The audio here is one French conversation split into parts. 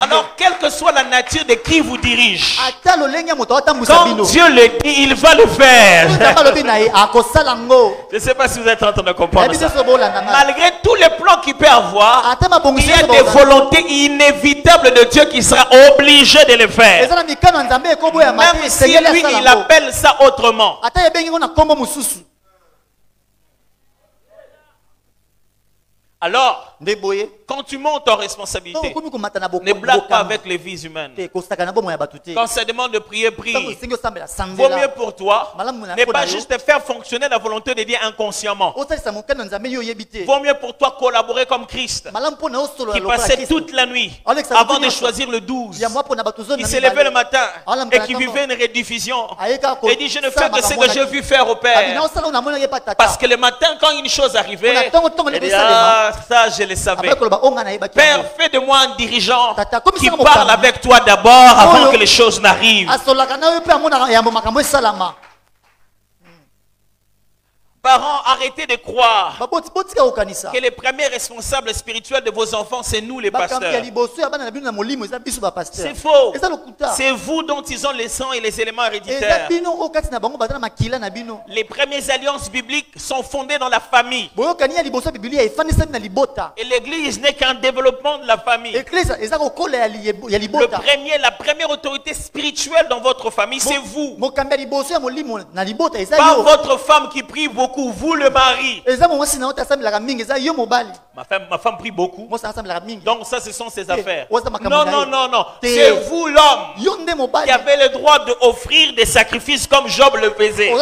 Alors, quelle que soit la nature de qui vous dirige, quand Dieu le dit, il va le faire. Je ne sais pas si vous êtes en train de comprendre ça. Malgré tous les plans qu'il peut avoir, il y a des volontés inévitables de Dieu qui sera obligé de le faire. Même si lui, il appelle ça autrement. Alors, quand tu montes en responsabilité, ne blague pas avec les vies humaines. Quand ça demande de prier, prie. Vaut mieux pour toi ne pas juste faire fonctionner la volonté de Dieu inconsciemment. Vaut mieux pour toi collaborer comme Christ, qui passait toute la nuit avant de choisir le 12. Il s'est levé le matin et qui vivait une rediffusion. Et dit, je ne fais que ce que j'ai vu faire au Père. Parce que le matin, quand une chose arrivait, il dit, ah, ça je le savais. Père, fais de moi un dirigeant qui parle avec toi d'abord avant que les choses n'arrivent. Parents, arrêtez de croire que les premiers responsables spirituels de vos enfants, c'est nous les pasteurs. C'est faux. C'est vous dont ils ont les sangs et les éléments héréditaires. Les premières alliances bibliques sont fondées dans la famille. Et l'église n'est qu'un développement de la famille. La première autorité spirituelle dans votre famille, c'est vous. Pas votre femme qui prie beaucoup. Vous le mari. Ma femme prie beaucoup. Donc ça, ce sont ses affaires. Non, non, non, non. C'est vous l'homme qui avez le droit d'offrir des sacrifices comme Job le faisait.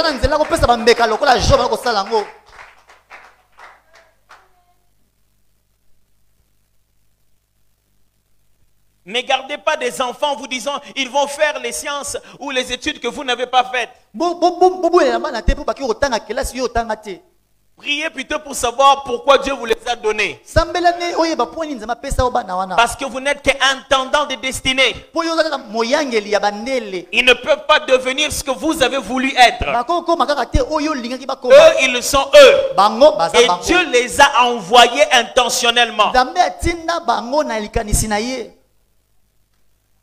Ne gardez pas des enfants en vous disant ils vont faire les sciences ou les études que vous n'avez pas faites. Priez plutôt pour savoir pourquoi Dieu vous les a donnés. Parce que vous n'êtes qu'intendant de destinée. Ils ne peuvent pas devenir ce que vous avez voulu être. Eux, ils sont eux. Et Dieu les a envoyés intentionnellement.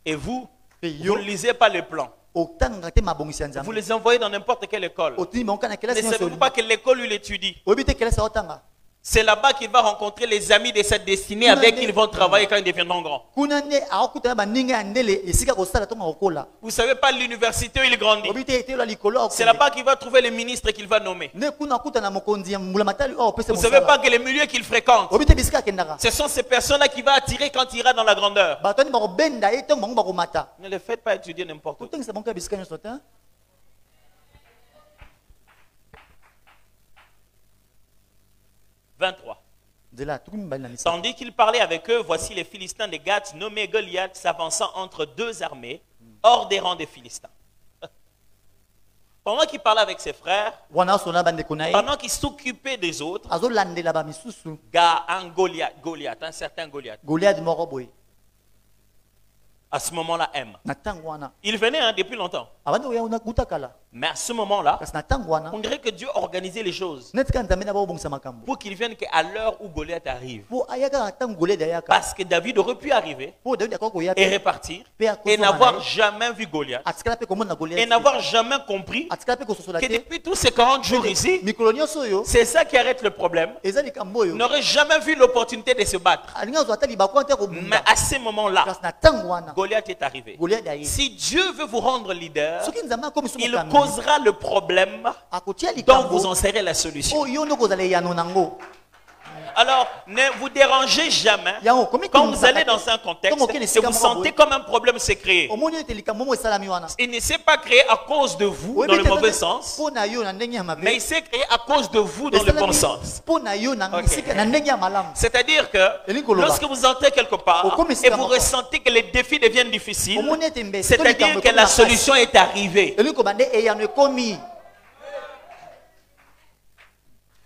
Et vous, vous ne lisez pas les plans. Vous les envoyez dans n'importe quelle école. Ne savez-vous pas que l'école lui l'étudie? C'est là-bas qu'il va rencontrer les amis de cette destinée avec qui ils vont travailler quand ils deviendront grands. Vous ne savez pas l'université où il grandit. C'est là-bas qu'il va trouver les ministres qu'il va nommer. Vous ne savez pas que les milieux qu'il fréquente, ce sont ces personnes-là qui vont attirer quand il ira dans la grandeur. Ne les faites pas étudier n'importe où. 23. Tandis qu'il parlait avec eux, voici les Philistins de Gath, nommés Goliath, s'avançant entre deux armées, hors des rangs des Philistins. Pendant qu'il parlait avec ses frères, pendant qu'il s'occupait des autres, un Goliath, un certain Goliath, à ce moment-là, il venait depuis longtemps. Mais à ce moment-là, on dirait que Dieu organisait les choses pour qu'il vienne qu'à l'heure où Goliath arrive. Parce que David aurait pu arriver et repartir et n'avoir jamais vu Goliath et n'avoir jamais compris que depuis tous ces 40 jours ici, c'est ça qui arrête le problème. Il n'aurait jamais vu l'opportunité de se battre. Mais à ce moment-là, Goliath est arrivé. Si Dieu veut vous rendre leader, il causera le problème dont vous en serez la solution. Alors, ne vous dérangez jamais quand vous allez dans un contexte et vous sentez comme un problème s'est créé. Il ne s'est pas créé à cause de vous dans le mauvais sens, mais il s'est créé à cause de vous dans le bon sens. Okay. C'est-à-dire que lorsque vous entrez quelque part et vous ressentez que les défis deviennent difficiles, c'est-à-dire que la solution est arrivée.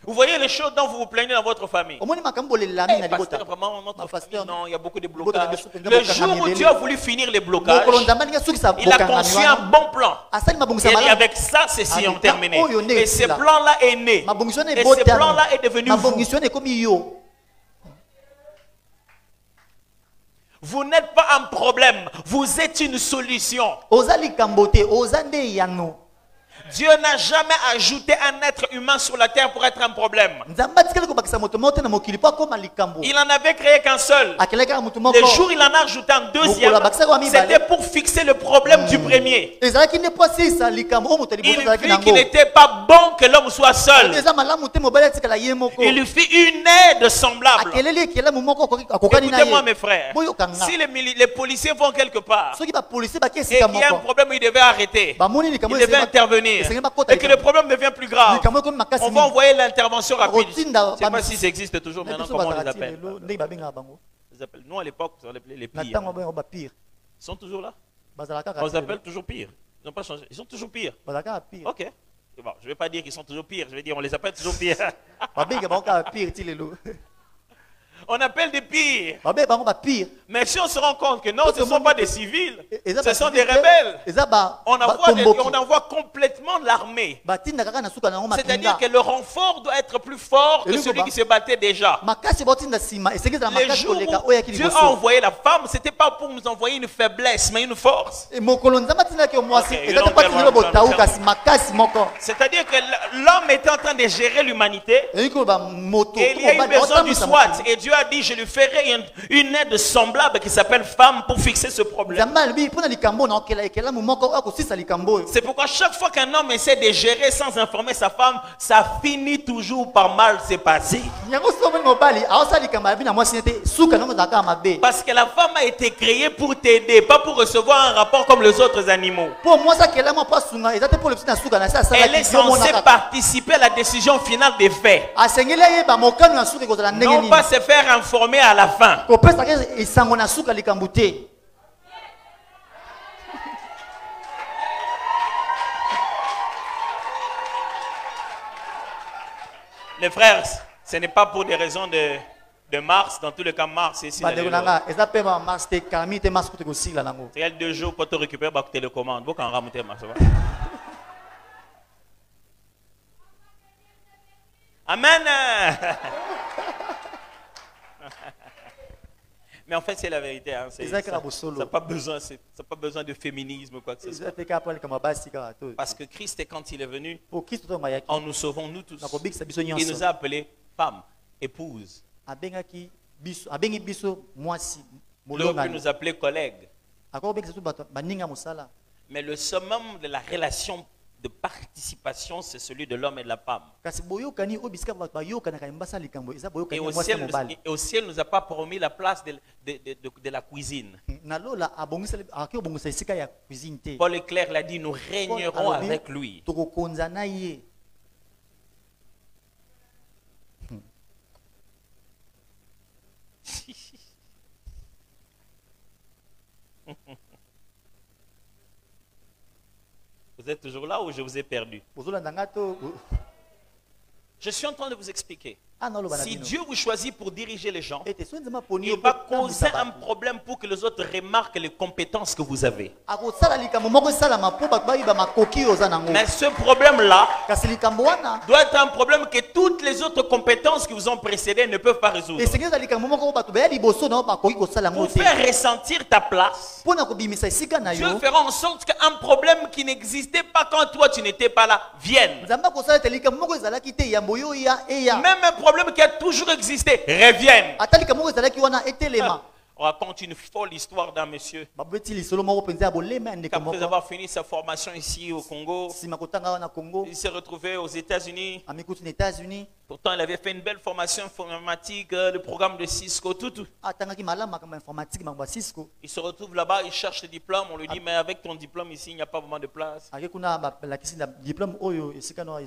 Vous voyez les choses dont vous vous plaignez dans votre famille. Pasteur, vraiment, notre famille, non, il y a beaucoup de blocages. Le jour où Dieu a voulu finir les blocages, il a conçu un bon plan. Et avec ça, ceci ont terminé. Et ce plan-là est né. Et ce plan-là est devenu vous. Vous n'êtes pas un problème, vous êtes une solution. Dieu n'a jamais ajouté un être humain sur la terre pour être un problème. Il en avait créé qu'un seul. Le jour où il en a ajouté un deuxième, c'était pour fixer le problème du premier. Il vit qu'il n'était pas bon que l'homme soit seul. Il lui fit une aide semblable. Écoutez-moi mes frères, si les policiers vont quelque part et qu'il y a un problème, ils devaient arrêter. Ils devaient intervenir. Et que le problème devient plus grave, on va envoyer l'intervention rapide. Je ne sais pas si ça existe toujours maintenant, comment on les appelle. Nous à l'époque, on les appelait les pires. Ils sont toujours là. On les appelle toujours pires. Ils n'ont pas changé. Ils sont toujours pires. Ok. Bon, je ne vais pas dire qu'ils sont toujours pires, je vais dire on les appelle toujours pires. On appelle des pires. Mais si on se rend compte que non, ce ne sont pas des civils, ce sont des rebelles, on envoie complètement l'armée. C'est-à-dire que le renfort doit être plus fort que celui qui se battait déjà. Les jours où Dieu a envoyé la femme, ce n'était pas pour nous envoyer une faiblesse, mais une force. C'est-à-dire que l'homme était en train de gérer l'humanité et il y a eu besoin du SWAT. Et Dieu a dit, je lui ferai une aide semblable qui s'appelle femme pour fixer ce problème. C'est pourquoi chaque fois qu'un homme essaie de gérer sans informer sa femme, ça finit toujours par mal se passer. Parce que la femme a été créée pour t'aider, pas pour recevoir un rapport comme les autres animaux. Elle est censée participer à la décision finale des faits. Non pas se faire informer à la fin. Les frères, ce n'est pas pour des raisons de Mars. Dans tous les cas, Mars est ici. Il y a 2 jours pour te récupérer la télécommande. Amen. Mais en fait, c'est la vérité. Hein. Ça n'a pas besoin de féminisme ou quoi que ce soit. Parce que Christ, quand il est venu, en nous sauvant, nous tous, il nous a appelés femmes, épouses. L'autre peut nous appeler collègues. Mais le summum de la relation de participation, c'est celui de l'homme et de la femme. Et au ciel, il ne nous a pas promis la place de la cuisine. Paul est clair, il a dit, nous régnerons avec lui. Vous êtes toujours là ou je vous ai perdu? Je suis en train de vous expliquer. Si Dieu vous choisit pour diriger les gens, il va causer un problème pour que les autres remarquent les compétences que vous avez. Mais ce problème-là doit être un problème que toutes les autres compétences qui vous ont précédé ne peuvent pas résoudre. Pour faire ressentir ta place, Dieu fera en sorte qu'un problème qui n'existait pas quand toi tu n'étais pas là vienne. Même un problème qui a toujours existé revienne. On raconte une folle histoire d'un monsieur. Après avoir fini sa formation ici au Congo, il s'est retrouvé aux États-Unis. Pourtant, il avait fait une belle formation informatique, le programme de Cisco, tout. Il se retrouve là-bas, il cherche le diplôme. On lui dit, mais avec ton diplôme ici, il n'y a pas vraiment de place.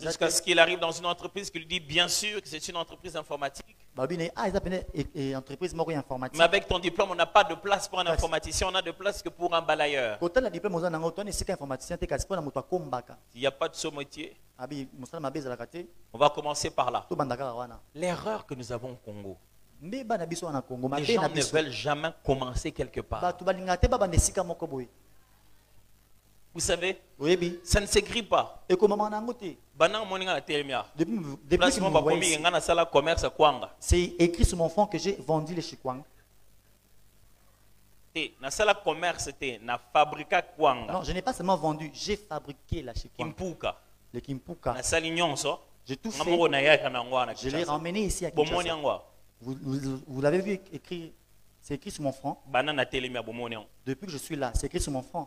Jusqu'à ce qu'il arrive dans une entreprise qui lui dit, bien sûr, que c'est une entreprise informatique. Mais avec ton diplôme, on n'a pas de place pour un informaticien, on a de place que pour un balayeur. Il n'y a pas de saumetier. On va commencer par là. L'erreur que nous avons au Congo. Les gens ne veulent jamais commencer quelque part. Vous savez, ça ne s'écrit pas. C'est écrit sur mon fond que j'ai vendu les chikwang. commerce, na fabrica kwanga. Non, je n'ai pas seulement vendu, j'ai fabriqué la chikwanga. Kimpuka. Le kimpuka. J'ai tout fait. Je l'ai ramené ici à Kinshasa. Vous l'avez vu écrit, c'est écrit sur mon front. Depuis que je suis là, c'est écrit sur mon front.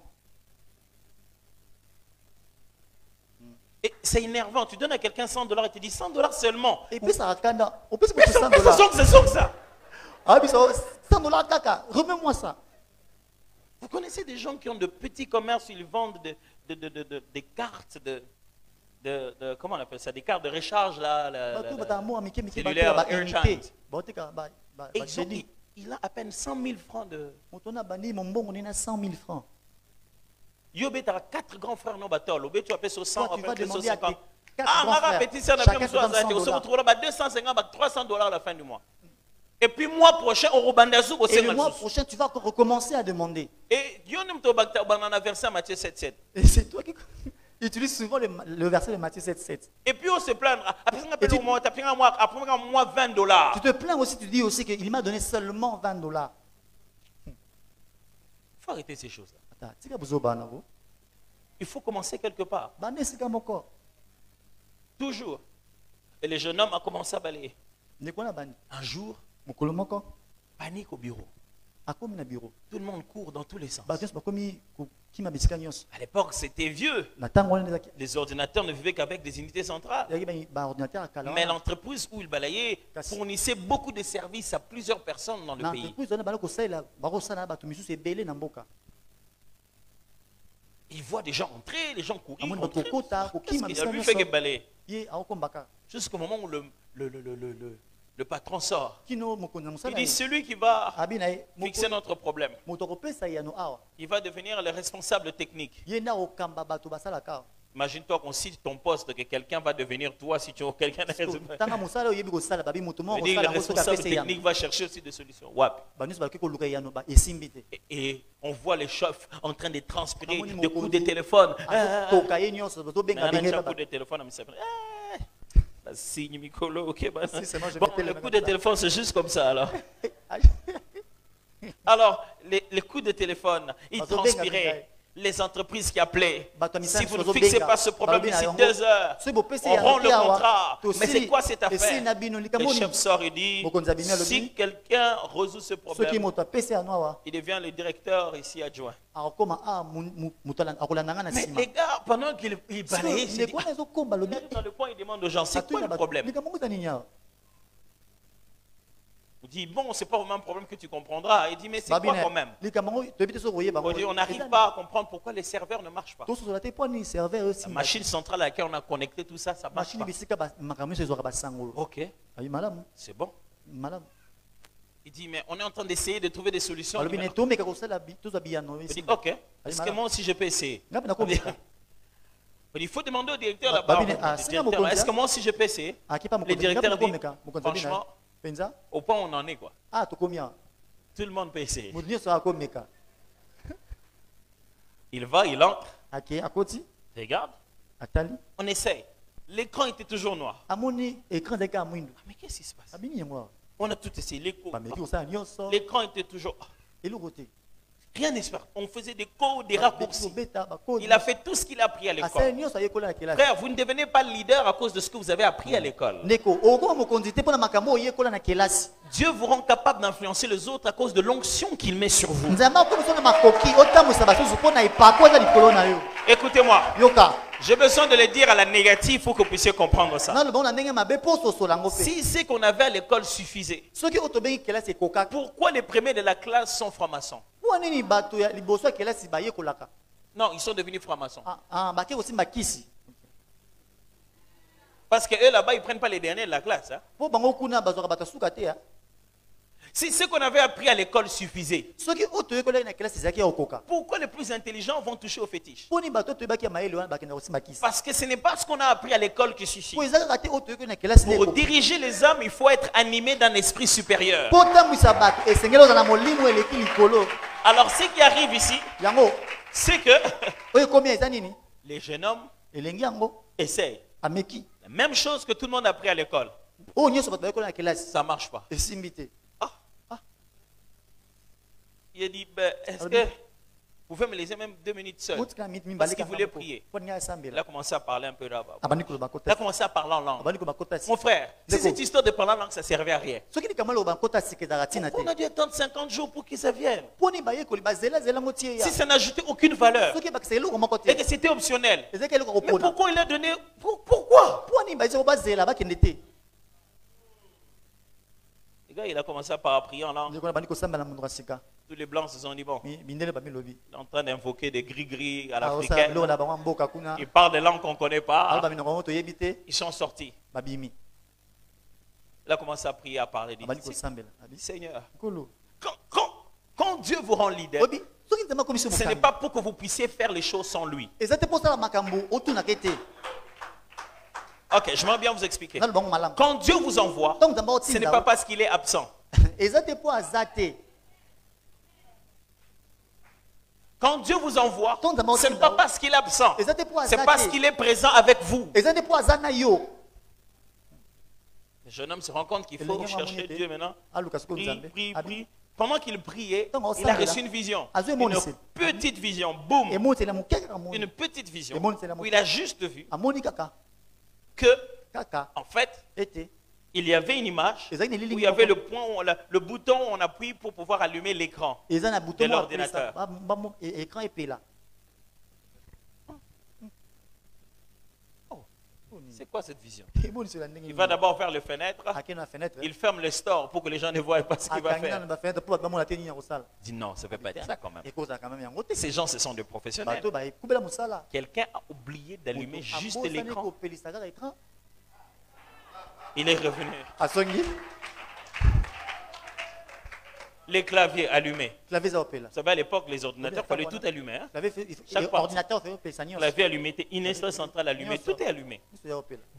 C'est énervant. Tu donnes à quelqu'un $100 et tu dis $100 seulement. Et puis ça raconte. On peut se mettre $100. C'est ça. Ah, mais $100 caca. Remets-moi ça. Vous connaissez des gens qui ont de petits commerces, ils vendent des cartes comment on appelle ça, des cartes de recharge là, cellulaire, AirTime. Et il a à peine 100 000 francs de. On a 100 000 francs. Yobé, tu as 4 grands frères non batol. Obé, tu as payé 100, tu vas demander à 4 grands frères. Chacun te donne $100. On se retrouvera à $250, $300 à la fin du mois. Et puis mois prochain, on rebandazou aussi. Et le mois prochain, tu vas encore recommencer à demander. Et Dieu n'aime pas verset à Matthieu 7:7. Et c'est toi qui utilises souvent le verset de Matthieu 7:7. Et puis on se plaint. Après un mois $20. Tu te plains aussi, tu dis aussi qu'il m'a donné seulement $20. Il faut arrêter ces choses-là. Il faut commencer quelque part. Toujours. Et le jeune homme a commencé à balayer. Un jour, panique au bureau. Tout le monde court dans tous les sens. À l'époque, c'était vieux. Les ordinateurs ne vivaient qu'avec des unités centrales. Mais l'entreprise où il balayait fournissait beaucoup de services à plusieurs personnes dans le pays. Il voit des gens entrer, les gens courir. Qu'est-ce qu'il a lui fait que balayer? Jusqu'au moment où le patron sort. Il dit celui qui va fixer notre problème. Il va devenir le responsable technique. Imagine-toi qu'on cite ton poste, que quelqu'un va devenir toi si tu as quelqu'un de le responsable technique va chercher aussi des solutions. Et on voit les chefs en train de transpirer des coups de téléphone. Le coup de téléphone, c'est juste comme ça alors. Alors, les coups de téléphone, ils transpiraient. Les entreprises qui appelaient, si vous ne fixez pas ce problème d'ici 2 heures, on rend le contrat. Mais c'est quoi cette affaire? Le chef sort et dit, si quelqu'un résout ce problème, il devient le directeur ici adjoint. Mais les gars, pendant qu'il balayait, dans le coin, il demande aux gens, c'est quoi le problème? Il dit, bon, c'est pas vraiment un problème que tu comprendras. Il dit, mais c'est quoi quand même? On n'arrive pas à comprendre pourquoi les serveurs ne marchent pas. La machine centrale à laquelle on a connecté tout ça, ça marche pas. Ok, c'est bon. Il dit, mais on est en train d'essayer de trouver des solutions. Il dit, ok, est-ce que moi aussi je peux essayer? Il faut demander au directeur là-bas. Est-ce que moi aussi je peux essayer? Le directeur dit, franchement, au point où on en est quoi. Tout le monde peut essayer. Il va, il entre. Regarde. On essaye. L'écran était toujours noir. Mais qu'est-ce qui se passe? On a tout essayé. L'écran était toujours. Rien n'espère. On faisait des codes, des raccourcis. Il a fait tout ce qu'il a appris à l'école. Frère, vous ne devenez pas leader à cause de ce que vous avez appris à l'école. Dieu vous rend capable d'influencer les autres à cause de l'onction qu'il met sur vous. Écoutez-moi. J'ai besoin de le dire à la négative pour que vous puissiez comprendre ça. Si c'est qu'on avait à l'école suffisait, pourquoi les premiers de la classe sont francs-maçons? Non, ils sont devenus francs-maçons. Parce qu'eux là-bas, ils ne prennent pas les derniers de la classe. Hein? Si ce qu'on avait appris à l'école suffisait, pourquoi les plus intelligents vont toucher aux fétiches? Parce que ce n'est pas ce qu'on a appris à l'école qui suffit. Pour diriger les hommes, il faut être animé d'un esprit supérieur. Alors ce qui arrive ici, c'est que les jeunes hommes essayent. La même chose que tout le monde a appris à l'école. Ça ne marche pas. Il a dit, ben, est-ce que vous pouvez me laisser même 2 minutes seul? Parce qu'il voulait prier. Il a commencé à parler un peu là-bas. Il a commencé à parler en langue. Mon frère, si cette histoire de parler en langue, ça ne servait à rien. On a dû attendre 50 jours pour que ça vienne. Si ça n'ajoutait aucune valeur et que c'était optionnel. Mais pourquoi il a donné? Pourquoi? Le gars, il a commencé à prier en langue. Tous les blancs se sont dit, bon, il est en train d'invoquer des gris-gris à l'africaine. Il parle des langues qu'on ne connaît pas. Ils sont sortis. Il a commencé à prier, à parler. Il dit, Seigneur, quand Dieu vous rend leader, ce n'est pas pour que vous puissiez faire les choses sans lui. Ok, j'aimerais bien vous expliquer. Quand Dieu vous envoie, ce n'est pas parce qu'il est absent. Quand Dieu vous envoie, ce n'est pas parce qu'il est absent. C'est parce qu'il est présent avec vous. Le jeune homme se rend compte qu'il faut chercher Dieu maintenant. Prie. Pendant qu'il priait, il a reçu une vision. Une petite vision. Boum. Une petite vision. Où il a juste vu que, en fait, il y avait une image où il y avait le bouton où on appuie pour pouvoir allumer l'écran de l'ordinateur. C'est quoi cette vision? Il va d'abord faire les fenêtres. Il ferme les stores pour que les gens ne voient pas ce qu'il va faire. Il dit non, ça ne peut pas être ça quand même. Ces gens, ce sont des professionnels. Quelqu'un a oublié d'allumer juste l'écran. Il est revenu. Les claviers allumés. Vous savez, à l'époque, les ordinateurs, il fallait tout allumer. Hein? Chaque clavier allumé, une instance centrale allumée, tout est allumé.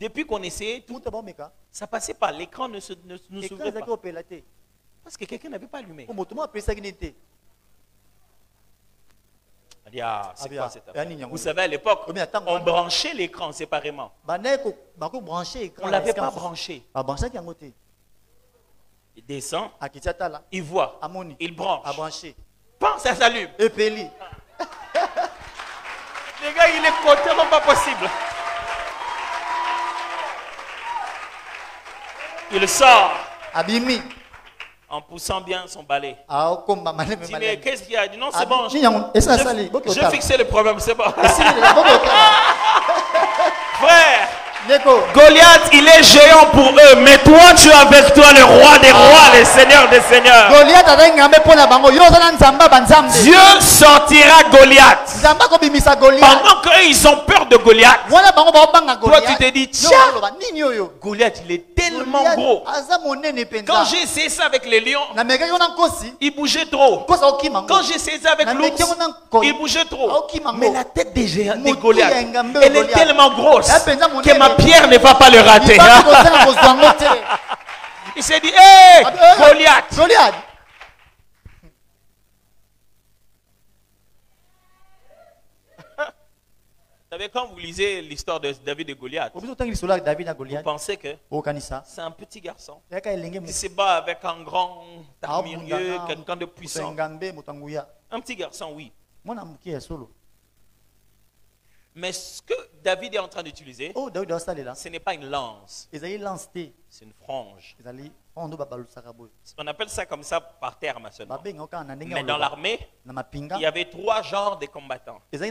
Depuis qu'on essayait tout, ça passait pas. L'écran ne s'ouvrait pas. Parce que quelqu'un n'avait pas allumé. C'est quoi cette affaire? Vous savez, à l'époque, on branchait l'écran séparément. On ne l'avait pas branché. Il descend, il voit, il branche. Pense, ça s'allume. Les gars, il est complètement pas possible. Il sort. En poussant bien son balai. Il dit, mais qu'est-ce qu'il y a? Il dit, non, c'est bon. J'ai fixé le problème, c'est bon. Frère, Goliath, il est géant pour eux, mais toi, tu as avec toi le roi des rois, le seigneur des seigneurs. Dieu sortira Goliath. Pendant qu'eux, ils ont peur de Goliath, toi, tu te dis, tiens, Goliath, il est tellement gros. Quand j'ai essayé ça avec les lions, il bougeait trop. Quand j'ai essayé ça avec l'ours, il bougeait trop. Mais la tête des géants, de Goliath, elle est tellement grosse que ma pierre ne va pas le rater. Il s'est dit, hé, Goliath. Vous savez, quand vous lisez l'histoire de David et Goliath, vous pensez que c'est un petit garçon qui se bat avec un grand armurier, quelqu'un de puissant. Un petit garçon, oui. Mais ce que David est en train d'utiliser, ce n'est pas une lance, c'est une frange. On appelle ça comme ça par terme seulement. Mais dans l'armée, il y avait 3 genres de combattants. Et il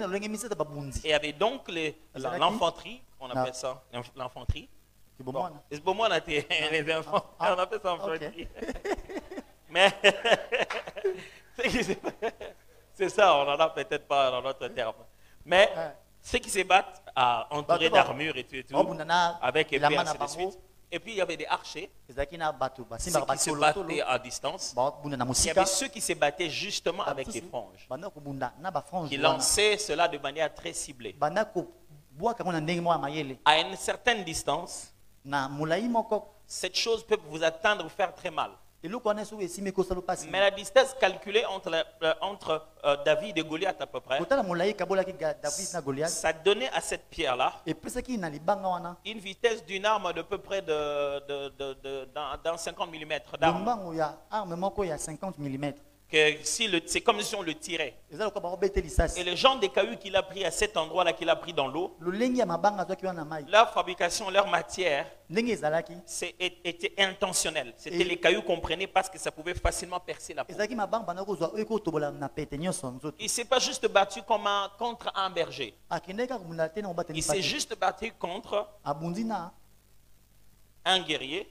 y avait donc l'infanterie, on appelle ça l'infanterie. Bon, on a les enfants, on appelle ça l'infanterie. Mais c'est ça, on n'en a peut-être pas dans notre terme. Mais ceux qui se battent entourés d'armure et tout, avec épée, ainsi de suite. Et puis il y avait des archers, ceux qui se battaient à distance. Il y avait ceux qui se battaient justement avec des franges, qui lançaient cela de manière très ciblée. À une certaine distance, cette chose peut vous atteindre ou faire très mal. Mais la distance calculée entre David et Goliath à peu près, ça donnait à cette pierre-là une vitesse d'une arme de peu près dans 50 mm d'arme. c'est comme si on le tirait. Et le genre d'écailloux qu'il a pris à cet endroit-là, qu'il a pris dans l'eau, leur fabrication, leur matière, était intentionnelle. C'était les cailloux qu'on prenait parce que ça pouvait facilement percer la peau. Il ne s'est pas juste battu contre un berger. Il s'est juste battu contre un guerrier,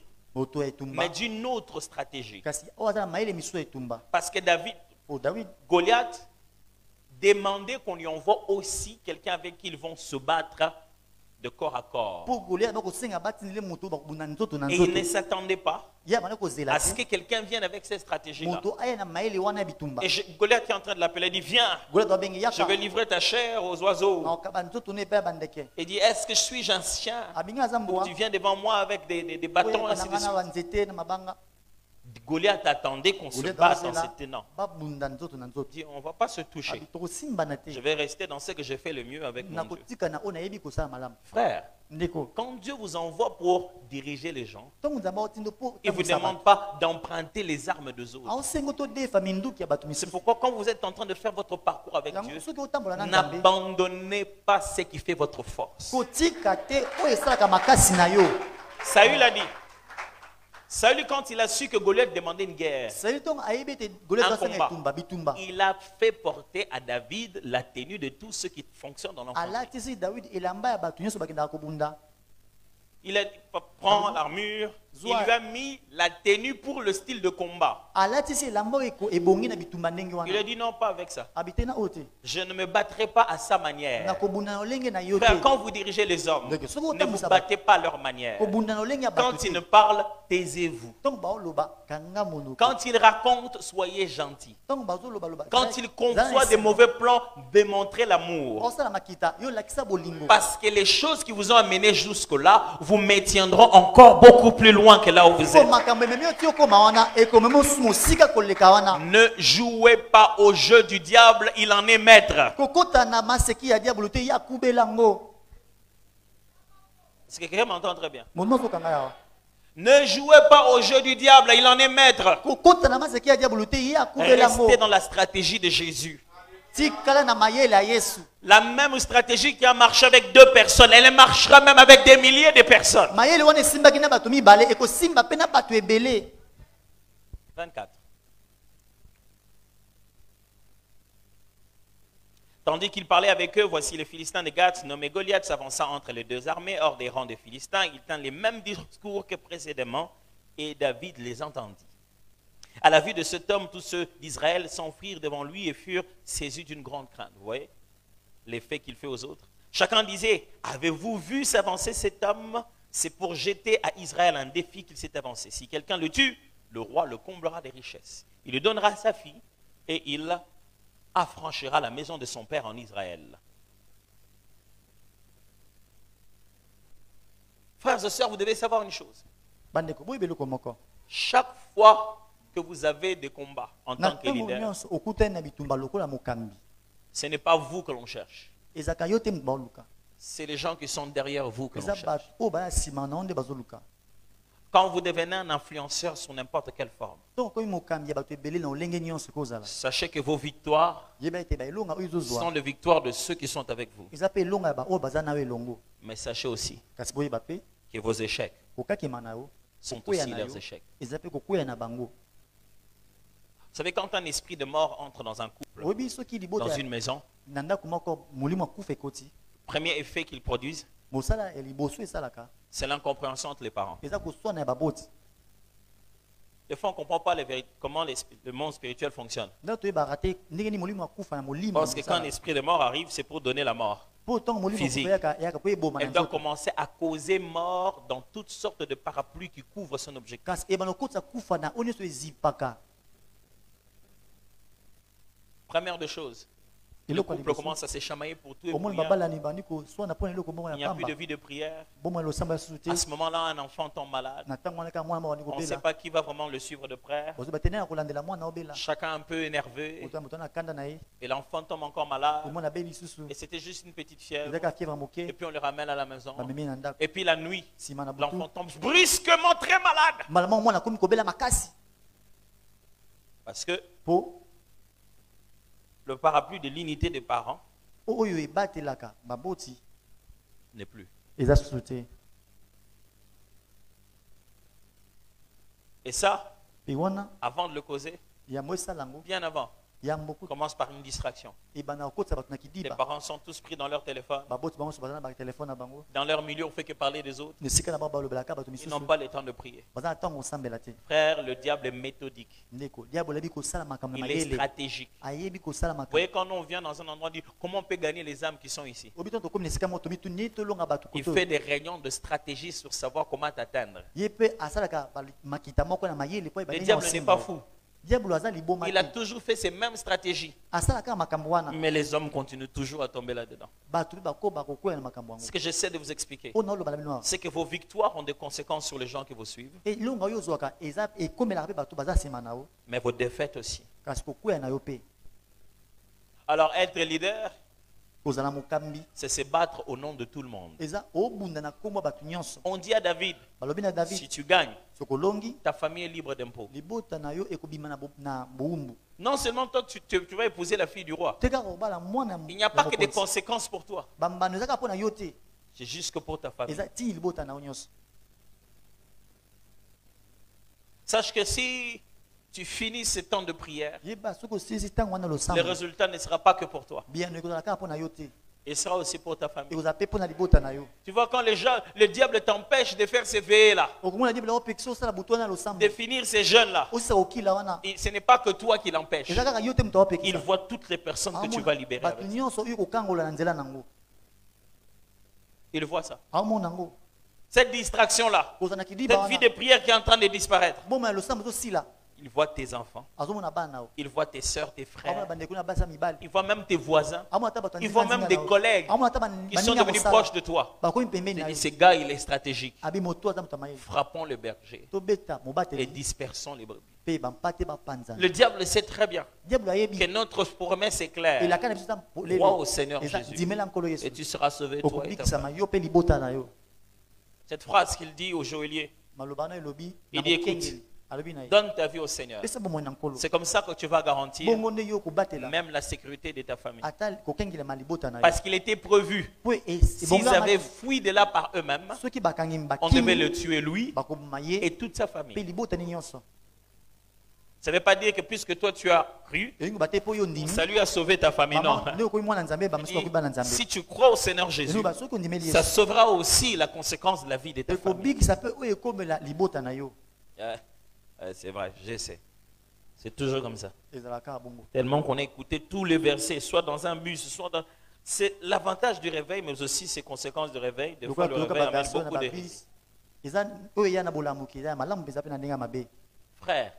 mais d'une autre stratégie. Parce que Goliath demandait qu'on lui envoie aussi quelqu'un avec qui ils vont se battre de corps à corps. Et il ne s'attendait pas à ce que quelqu'un vienne avec cette stratégie-là. Et Goliath est en train de l'appeler, il dit viens, je vais livrer ta chair aux oiseaux. Il dit est-ce que je suis un chien? Tu viens devant moi avec des bâtons, ainsi de suite. Goliath attendait qu'on se batte en se tenant. Il dit on ne va pas se toucher. Je vais rester dans ce que j'ai fait le mieux avec mon Dieu. Frère, quand Dieu vous envoie pour diriger les gens, il ne vous demande pas d'emprunter les armes des autres. C'est pourquoi quand vous êtes en train de faire votre parcours avec Dieu, n'abandonnez pas ce qui fait votre force. Saül a dit, Saül, quand il a su que Goliath demandait une guerre, un combat, il a fait porter à David la tenue de tous ceux qui fonctionnent dans l'enfanterie. Il a dit, prends l'armure. Il lui a mis la tenue pour le style de combat. Il a dit non, pas avec ça. Je ne me battrai pas à sa manière. Frère, quand vous dirigez les hommes, ne vous battez pas à leur manière. Quand ils ne parlent, taisez-vous. Quand ils racontent, soyez gentils. Quand ils conçoivent des mauvais plans, démontrez l'amour. Parce que les choses qui vous ont amené jusque-là vous maintiendront encore beaucoup plus loin que là où vous êtes. Ne jouez pas au jeu du diable, il en est maître. Est-ce que quelqu'un m'entend très bien? Ne jouez pas au jeu du diable, il en est maître. Restez dans la stratégie de Jésus. La même stratégie qui a marché avec 2 personnes, elle marchera même avec des milliers de personnes. 24. Tandis qu'il parlait avec eux, voici les Philistins de Gath, nommé Goliath, s'avança entre les 2 armées, hors des rangs des Philistins. Il tint les mêmes discours que précédemment, et David les entendit. À la vue de cet homme, tous ceux d'Israël s'enfuirent devant lui et furent saisis d'une grande crainte. Vous voyez l'effet qu'il fait aux autres? Chacun disait, avez-vous vu s'avancer cet homme? C'est pour jeter à Israël un défi qu'il s'est avancé. Si quelqu'un le tue, le roi le comblera des richesses. Il lui donnera sa fille et il affranchira la maison de son père en Israël. Frères et sœurs, vous devez savoir une chose. Chaque fois que vous avez des combats en tant que leader, ce n'est pas vous que l'on cherche. C'est les gens qui sont derrière vous que l'on cherche. Quand vous devenez un influenceur sous n'importe quelle forme, sachez que vos victoires sont les victoires de ceux qui sont avec vous. Mais sachez aussi que vos échecs sont aussi leurs échecs. Vous savez, quand un esprit de mort entre dans un couple, dans une maison, premier effet qu'il produise, c'est l'incompréhension entre les parents. Des fois, on ne comprend pas comment le monde spirituel fonctionne. Parce que quand un esprit de mort arrive, c'est pour donner la mort physique. Elle doit commencer à causer mort dans toutes sortes de parapluies qui couvrent son objectif. Première des choses, le couple commence à se chamailler pour tout et pour rien. Il n'y a plus de vie de prière. À ce moment-là, un enfant tombe malade. On ne sait pas qui va vraiment le suivre de près. Chacun un peu énervé. Et l'enfant tombe encore malade. Et c'était juste une petite fièvre. Et puis on le ramène à la maison. Et puis la nuit, l'enfant tombe brusquement très malade. Parce que le parapluie de l'unité des parents n'est plus. Et ça, avant de le causer, bien avant, commence par une distraction. Les parents sont tous pris dans leur téléphone. Dans leur milieu, on ne fait que parler des autres. Ils n'ont pas le temps de prier. Frère, le diable est méthodique. Il est stratégique. Vous voyez, quand on vient dans un endroit, on dit comment on peut gagner les âmes qui sont ici. Il fait des réunions de stratégie sur savoir comment t'atteindre. Le diable n'est pas fou. Il a toujours fait ces mêmes stratégies. Mais les hommes continuent toujours à tomber là-dedans. Ce que j'essaie de vous expliquer, c'est que vos victoires ont des conséquences sur les gens qui vous suivent. Mais vos défaites aussi. Alors être leader, c'est se battre au nom de tout le monde. On dit à David, si tu gagnes, ta famille est libre d'impôts. Non seulement toi, tu vas épouser la fille du roi. Il n'y a pas que des conséquences pour toi. C'est juste que pour ta famille. Sache que si tu finis ce temps de prière, le résultat ne sera pas que pour toi. Il sera aussi pour ta famille. Tu vois, quand le diable t'empêche de faire ces veillées-là, de finir ces jeûnes-là, ce n'est pas que toi qui l'empêche. Il voit toutes les personnes que tu vas libérer avec. Il voit ça. Cette distraction-là, cette vie de prière qui est en train de disparaître. Il voit tes enfants. Il voit tes soeurs, tes frères. Il voit même tes voisins. Il voit même des collègues qui sont devenus proches de toi. Il dit, ce gars, il est stratégique. Frappons le berger et dispersons les brebis. Le diable sait très bien que notre promesse est claire. Crois au Seigneur Jésus et tu seras sauvé, toi et ta famille. Cette phrase qu'il dit au joaillier, il dit, écoute, donne ta vie au Seigneur. C'est comme ça que tu vas garantir même la sécurité de ta famille. Parce qu'il était prévu, s'ils avaient fui de là par eux-mêmes, on devait le tuer lui et toute sa famille. Ça ne veut pas dire que puisque toi tu as cru, ça lui a sauvé ta famille. Non. Si tu crois au Seigneur Jésus, ça sauvera aussi la conséquence de la vie de ta famille. C'est vrai, je sais. C'est toujours comme ça. Tellement qu'on a écouté tous les versets, soit dans un bus, soit dans... C'est l'avantage du réveil, mais aussi ses conséquences de réveil. Des fois, le réveil amène beaucoup de... Frère,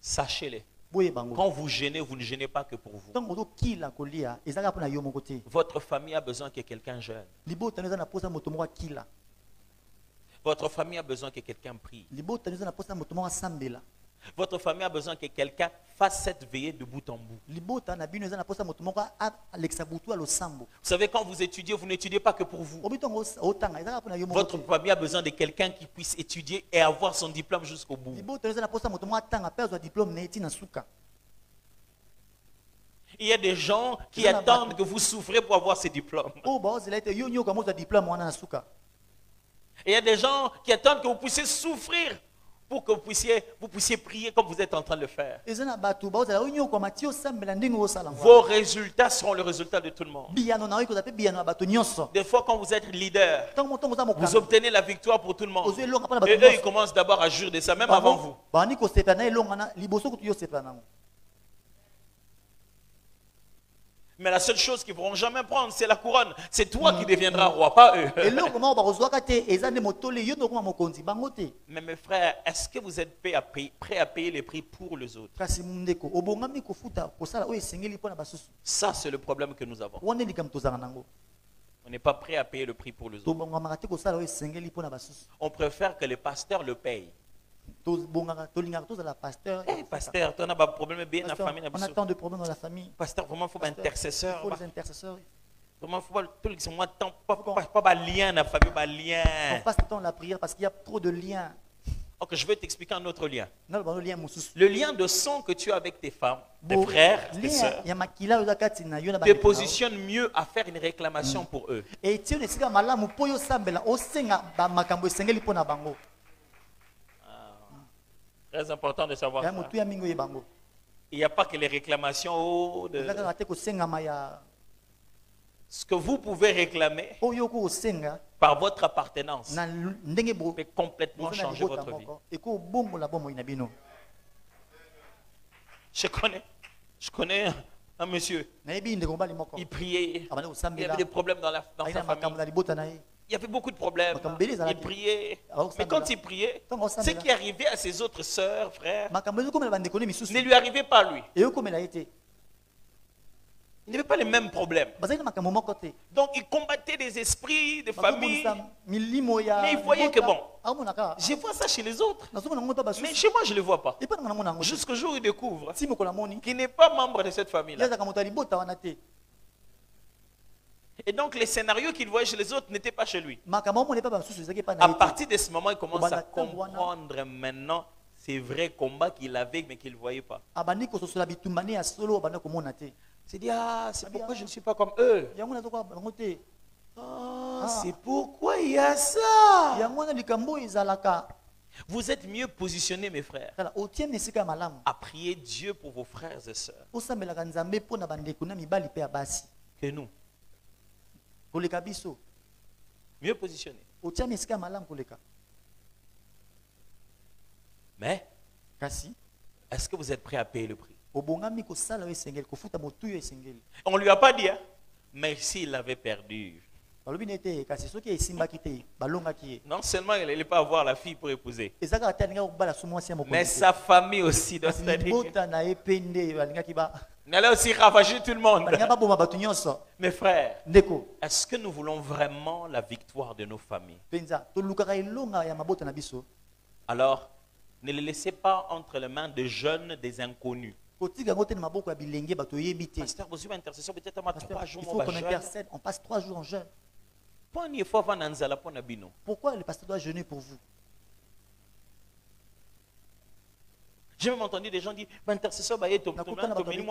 sachez-le. Quand vous gênez, vous ne gênez pas que pour vous. Votre famille a besoin que quelqu'un gêne. Votre famille a besoin que quelqu'un prie. Votre famille a besoin que quelqu'un fasse cette veillée de bout en bout. Vous savez, quand vous étudiez, vous n'étudiez pas que pour vous. Votre famille a besoin de quelqu'un qui puisse étudier et avoir son diplôme jusqu'au bout. Il y a des gens qui attendent que vous souffrez pour avoir ces diplômes. Et il y a des gens qui attendent que vous puissiez souffrir pour que vous puissiez prier comme vous êtes en train de le faire. Vos résultats seront le résultat de tout le monde. Des fois, quand vous êtes leader, vous obtenez la victoire pour tout le monde. Et eux, ils commencent d'abord à jurer de ça, même avant vous. Mais la seule chose qu'ils ne pourront jamais prendre, c'est la couronne. C'est toi qui deviendras roi, pas eux. Mais mes frères, est-ce que vous êtes prêts à payer les prix pour les autres? Ça, c'est le problème que nous avons. On n'est pas prêt à payer le prix pour les autres. On préfère que les pasteurs le payent. Hey, pasteur, tu as un problème bien dans la famille. On a tant de problèmes dans la famille. Pasteur, vraiment, il faut un intercesseur. Il faut des intercesseurs. Vraiment, il faut pas lien dans la famille, pas lien. On passe le temps à la prière parce qu'il y a trop de liens. Ok, je vais t'expliquer un autre lien. Le lien de sang que tu as avec tes femmes, tes frères, tes sœurs, te positionne mieux à faire une réclamation pour eux. Très important de savoir ça. Il n'y a pas que les réclamations ce que vous pouvez réclamer par votre appartenance peut complètement changer votre vie. Je connais un monsieur. Il priait. Il avait des problèmes dans sa famille. Il y avait beaucoup de problèmes. Il priait. Mais quand il priait, ce qui arrivait à ses autres sœurs, frères, ne lui arrivait pas à lui. Il n'avait pas les mêmes problèmes. Donc il combattait des esprits, des familles. Mais il voyait que bon, je vois ça chez les autres. Mais chez moi, je ne le vois pas. Jusqu'au jour où il découvre qu'il n'est pas membre de cette famille-là. Et donc les scénarios qu'il voyait chez les autres n'étaient pas chez lui. À partir de ce moment, il commence à comprendre maintenant ces vrais combats qu'il avait mais qu'il ne voyait pas. C'est dit, c'est pourquoi je ne suis pas comme eux. C'est pourquoi il y a ça. Vous êtes mieux positionnés, mes frères, à prier Dieu pour vos frères et sœurs que nous. Mieux positionnés. Mais, est-ce que vous êtes prêts à payer le prix? On ne lui a pas dit, hein? Mais s'il avait perdu. Non seulement il n'allait pas avoir la fille pour épouser, mais sa famille aussi. Il allait aussi ravager tout le monde. Mes frères, est-ce que nous voulons vraiment la victoire de nos familles? Alors, ne les laissez pas entre les mains de jeunes, des inconnus. Pasteur, vous êtes intercession peut-être 3 jours. Il faut qu'on intercède, on passe 3 jours en jeûne. Pourquoi le pasteur doit jeûner pour vous? J'ai même entendu des gens dire intercession, moi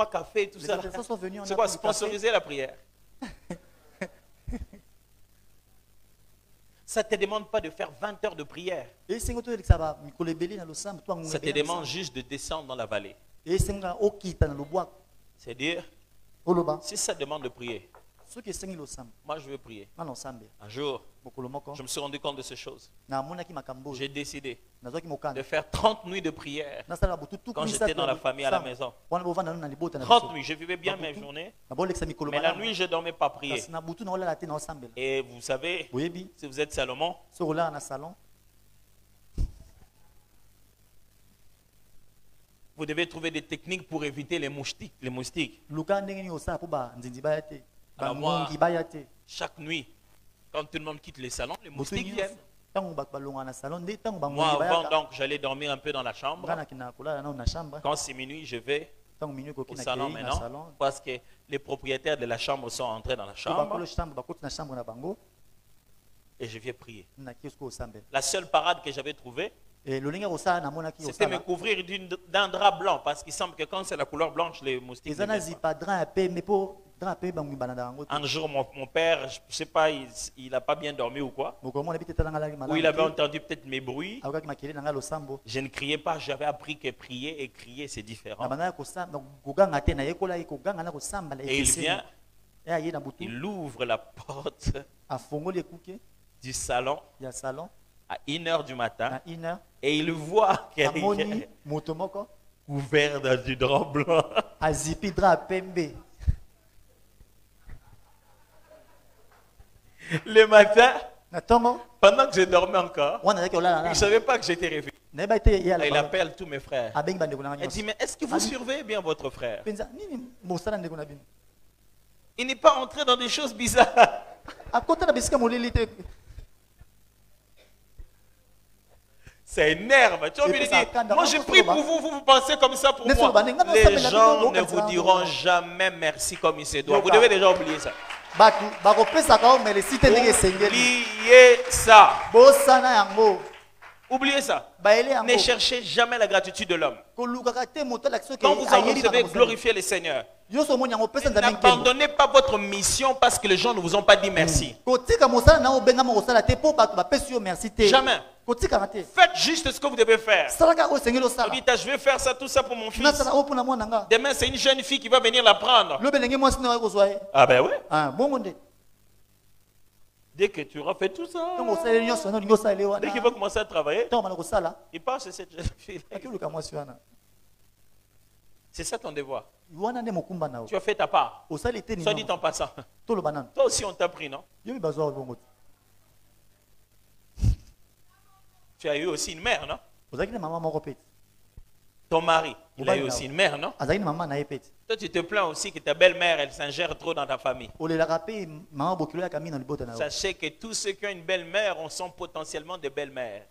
café, tout ça. C'est quoi, sponsoriser la prière? Ça ne te demande pas de faire 20 heures de prière. Ça te demande juste de descendre dans la vallée. C'est-à-dire, si ça demande de prier, moi je veux prier. Un jour, je me suis rendu compte de ces choses. J'ai décidé de faire 30 nuits de prière quand j'étais dans la famille à la maison. 30 nuits, je vivais bien mes journées, mais la nuit je ne dormais pas prier. Et vous savez, si vous êtes Salomon, vous devez trouver des techniques pour éviter les moustiques. Alors moi, chaque nuit, quand tout le monde quitte les salons, les moustiques viennent. Moi, avant, donc, j'allais dormir un peu dans la chambre. Quand c'est minuit, je vais au salon maintenant, parce que les propriétaires de la chambre sont entrés dans la chambre. Et je viens prier. La seule parade que j'avais trouvée, c'était me couvrir d'un drap blanc, parce qu'il semble que quand c'est la couleur blanche, les moustiques ne viennent pas. Un jour, mon père, je ne sais pas, il n'a pas bien dormi ou quoi. Ou il avait entendu peut-être mes bruits. Je ne criais pas, j'avais appris que prier et crier, c'est différent. Et il vient, il ouvre la porte du salon à 1h du matin et il voit quelqu'un couvert dans du drap blanc. Le matin, pendant que je dormais encore, il ne savait pas que j'étais réveillé. Il appelle tous mes frères. Il dit, mais est-ce que vous surveillez bien votre frère? Il n'est pas entré dans des choses bizarres. Ça énerve. Tu as envie de dire, moi je prie pour vous, vous pensez comme ça pour moi. Les gens ne vous diront jamais merci comme il se doit. Vous devez déjà oublier ça. Oubliez ça. Oubliez ça. Ne cherchez jamais la gratitude de l'homme. Quand vous avez glorifié le Seigneur, n'abandonnez pas votre mission parce que les gens ne vous ont pas dit merci. Jamais. Faites juste ce que vous devez faire. Je vais faire ça, tout ça pour mon fils. Demain, c'est une jeune fille qui va venir la prendre. Ah ben oui. Dès que tu auras fait tout ça, dès qu'il va commencer à travailler, il passe à cette jeune fille. C'est ça ton devoir. Tu as fait ta part. Soit dit en passant. Toi aussi on t'a pris, non? Tu as eu aussi une mère, non? Ton mari, il a eu aussi une mère, non? Toi, tu te plains aussi que ta belle-mère, elle s'ingère trop dans ta famille. Sachez que tous ceux qui ont une belle-mère sont potentiellement des belles-mères.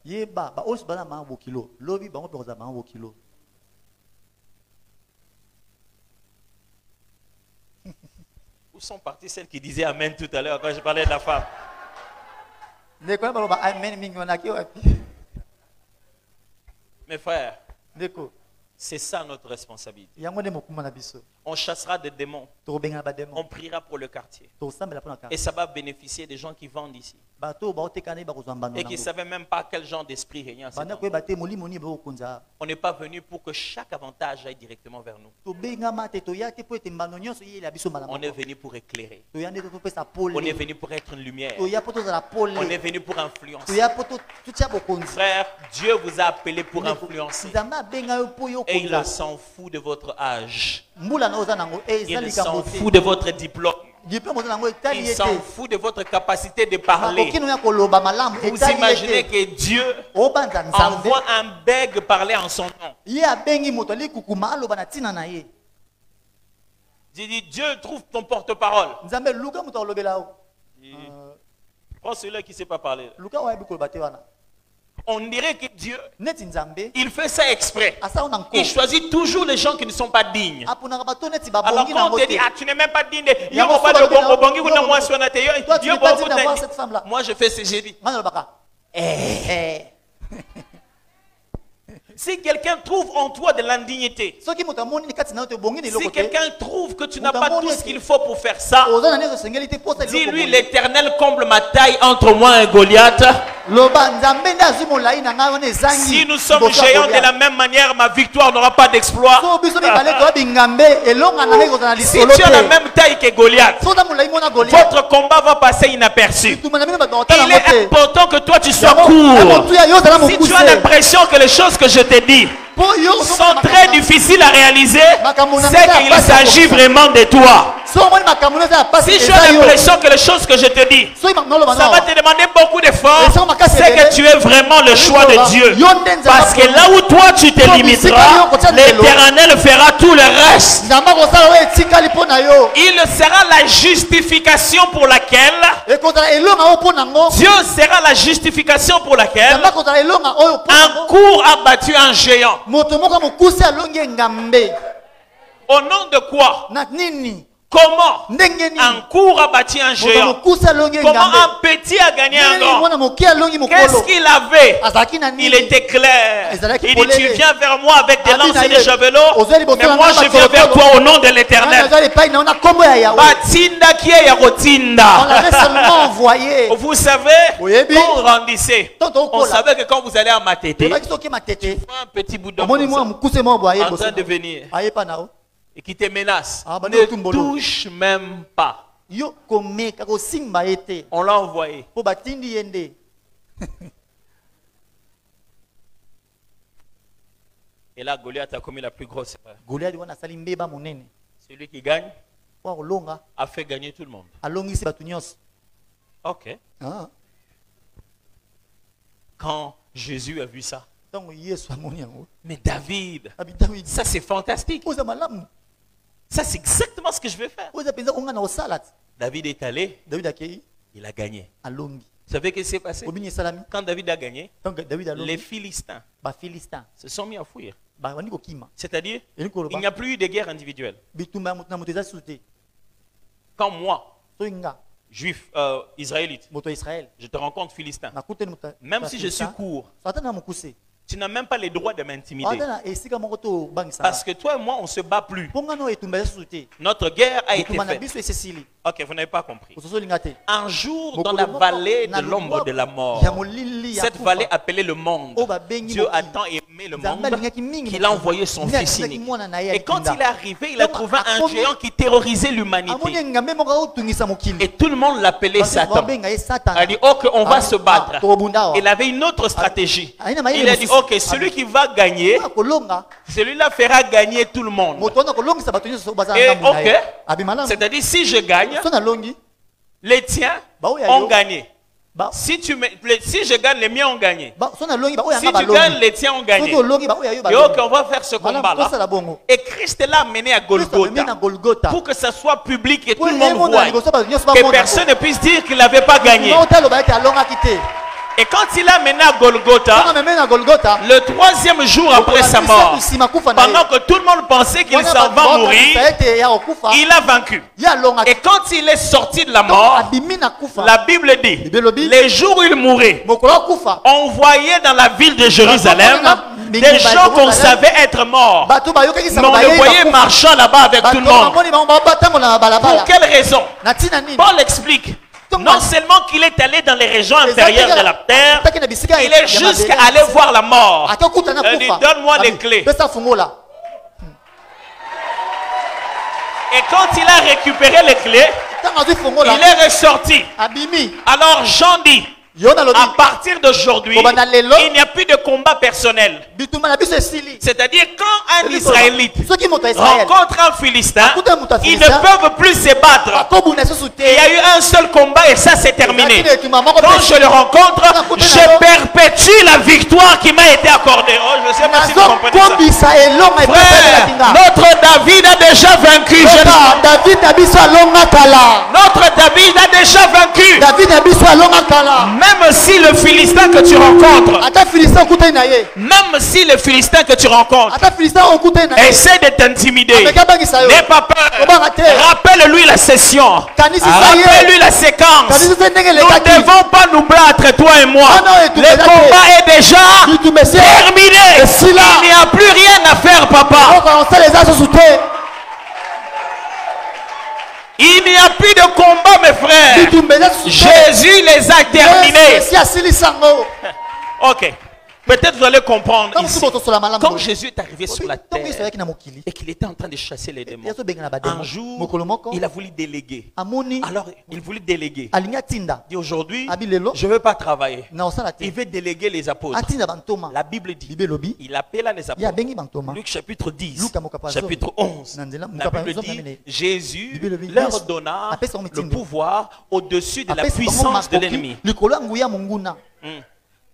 Où sont parties celles qui disaient Amen tout à l'heure quand je parlais de la femme? Mes frères, c'est ça notre responsabilité. On chassera des démons. On priera pour le quartier. Et ça va bénéficier des gens qui vendent ici. Et qui ne savaient même pas quel genre d'esprit régnait en cet endroit. On n'est pas venu pour que chaque avantage aille directement vers nous. On est venu pour éclairer. On est venu pour être une lumière. On est venu pour influencer. Frère, Dieu vous a appelé pour influencer. Et il s'en fout de votre âge. Il s'en fout de votre diplôme. Il s'en fout de votre capacité de parler. Vous imaginez que Dieu envoie un bègue parler en son nom. Dieu trouve ton porte-parole. Prends celui-là qui ne sait pas parler. On dirait que Dieu, il fait ça exprès. Il choisit toujours les gens qui ne sont pas dignes. Alors quand on te dit, ah, tu n'es même pas digne, moi je fais ce que j'ai dit. Si quelqu'un trouve en toi de l'indignité, si quelqu'un trouve que tu n'as pas tout ce qu'il faut pour faire ça, dis-lui, l'Éternel comble ma taille entre moi et Goliath. Si nous sommes géants de la même manière, ma victoire n'aura pas d'exploit. Si tu as la même taille que Goliath, votre combat va passer inaperçu. Il est important que toi tu sois court. Si tu as l'impression que les choses que je te dis sont très difficiles à réaliser, c'est qu'il s'agit vraiment de toi. Si tu as l'impression que les choses que je te dis, ça va te demander beaucoup d'efforts, c'est que tu es vraiment le choix de Dieu. Parce que là où toi tu te limiteras, l'Éternel fera tout le reste. Il sera la justification pour laquelle Dieu sera la justification pour laquelle un court a battu un géant. Au nom de quoi? Comment un court a battu un géant? Comment un petit a gagné un grand? Qu'est-ce qu'il avait? Il était clair. Il dit, tu viens vers moi avec des lances et des javelots, mais moi je viens vers toi au nom de l'Éternel. Vous savez, quand on grandissait, on savait que quand vous allez à Matete, tu vois un petit bout d'homme en train de venir et qui te menace, ne touche même pas. On l'a envoyé. Et là, Goliath a commis la plus grosse erreur. Celui qui gagne a fait gagner tout le monde. Ok. Quand Jésus a vu ça, mais David, ça c'est fantastique. Ça c'est exactement ce que je vais faire. David est allé, il a gagné. Vous savez ce qui s'est passé? Quand David a gagné, les Philistins se sont mis à fuir. C'est-à-dire, il n'y a plus eu de guerre individuelle. Quand moi, juif, israélite, je te rencontre philistin. Même si je suis court, tu n'as même pas les droits de m'intimider. Parce que toi et moi, on ne se bat plus. Notre guerre a été faite. Ok, vous n'avez pas compris. Un jour, dans la vallée de l'ombre de la mort, cette vallée appelée le monde, Dieu a tant aimé le monde qu'il a envoyé son fils unique. Et quand il est arrivé, il a trouvé un géant qui terrorisait l'humanité. Et tout le monde l'appelait Satan. Il a dit, ok, on va se battre. Il avait une autre stratégie. Il a dit, ok, celui qui va gagner, celui-là fera gagner tout le monde. Et ok, c'est-à-dire si je gagne, les tiens ont gagné. Si je gagne, les miens ont gagné. Si tu gagnes, les tiens ont gagné. Et ok, on va faire ce combat-là. Et Christ l'a amené à Golgotha pour que ça soit public et tout le monde voit. Que personne ne puisse dire qu'il n'avait pas gagné. Et quand il a mené à Golgotha, le troisième jour après sa mort, pendant que tout le monde pensait qu'il s'en va mourir, il a vaincu. Et quand il est sorti de la mort, la Bible dit, les jours où il mourait, on voyait dans la ville de Jérusalem des gens qu'on savait être morts. Mais on les voyait marchant là-bas avec tout le monde. Pour quelle raison? Paul explique. Non seulement qu'il est allé dans les régions inférieures de la terre, il est jusqu'à aller voir la mort. Il dit, donne-moi les clés. Et quand il a récupéré les clés, il est ressorti. Alors Jean dit, à partir d'aujourd'hui, il n'y a plus de combat personnel. C'est-à-dire quand un Israélite rencontre un Philistin, ils ne peuvent plus se battre. Il y a eu un seul combat et ça c'est terminé. Quand je le rencontre, je perpétue la victoire qui m'a été accordée. Oh, je ne sais pas si vous comprenez ça. Frère, notre David a déjà vaincu. Notre David a déjà vaincu. Même si le Philistin que tu rencontres, essaie de t'intimider, n'aie pas peur. Rappelle-lui la session. Rappelle-lui la séquence. Nous ne devons pas nous battre, toi et moi. Le combat est déjà terminé. Il n'y a plus rien à faire, papa. Il n'y a plus de combat, mes frères. Jésus les a terminés. Ok. Peut-être vous allez comprendre ici. Quand Jésus est arrivé sur la terre et qu'il était en train de chasser les démons, un jour, il a voulu déléguer. Alors, il voulait déléguer. Il dit aujourd'hui, je ne veux pas travailler. Il veut déléguer les apôtres. La Bible dit, il appela les apôtres. Luc chapitre 10, chapitre 11. La Bible dit, Jésus leur donna le pouvoir au-dessus de la puissance de l'ennemi.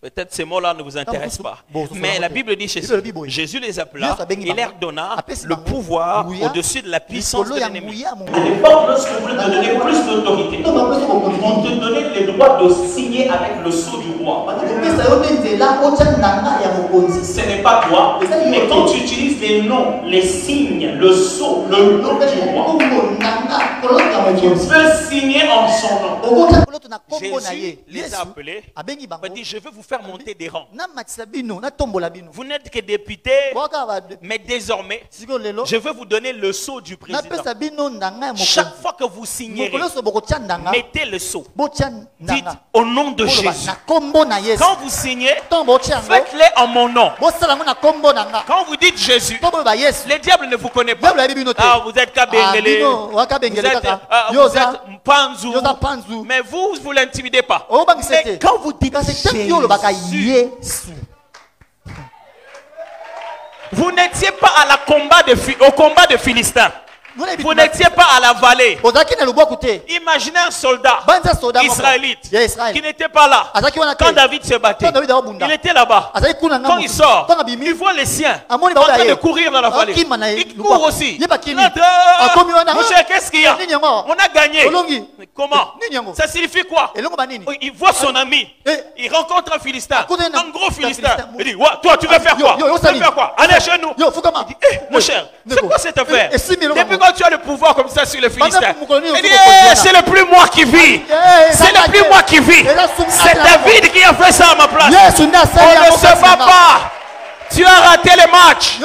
Peut-être ces mots-là ne vous intéressent pas. Mais la Bible dit Jésus les appela et leur donna le pouvoir au-dessus de la puissance de l'ennemi. À l'époque, lorsqu'on voulait te donner plus d'autorité, on te donnait le droit de signer avec le sceau du roi. Ce n'est pas toi, mais quand tu utilises les noms, les signes, le sceau, le nom du roi, tu peux signer en son nom. Jésus les a appelés, il a dit, je veux vous faire monter des rangs. Vous n'êtes que députés, mais désormais, je veux vous donner le sceau du président. Chaque fois que vous signerez, mettez le sceau. Dites au nom de Jésus. Quand vous signez, faites-le en mon nom. Quand vous dites Jésus, les diables ne vous connaissent pas. Ah, vous êtes Kabengele, vous êtes Panzu, mais vous ne l'intimidez pas. Mais quand vous dites Jésus, vous n'étiez pas au combat de Philistins. Vous n'étiez pas à la vallée. Imaginez un soldat israélite qui n'était pas là quand David se battait. Il était là-bas. Quand il sort, il voit les siens en train de courir dans la vallée. Il court aussi. Monsieur, qu'est-ce qu'il y a? On a gagné. Mais comment? Ça signifie quoi? Il voit son ami. Il rencontre un Philistin, un gros Philistin. Il dit, toi, tu veux faire quoi? Tu veux faire quoi? Allez chez nous. Il dit, mon cher, c'est quoi cette affaire? Depuis quand tu as le pouvoir comme ça sur les Philistins, c'est le plus moi qui vis. C'est le plus moi qui vis. C'est David qui a fait ça à ma place. On ne se bat pas. Tu as raté le match.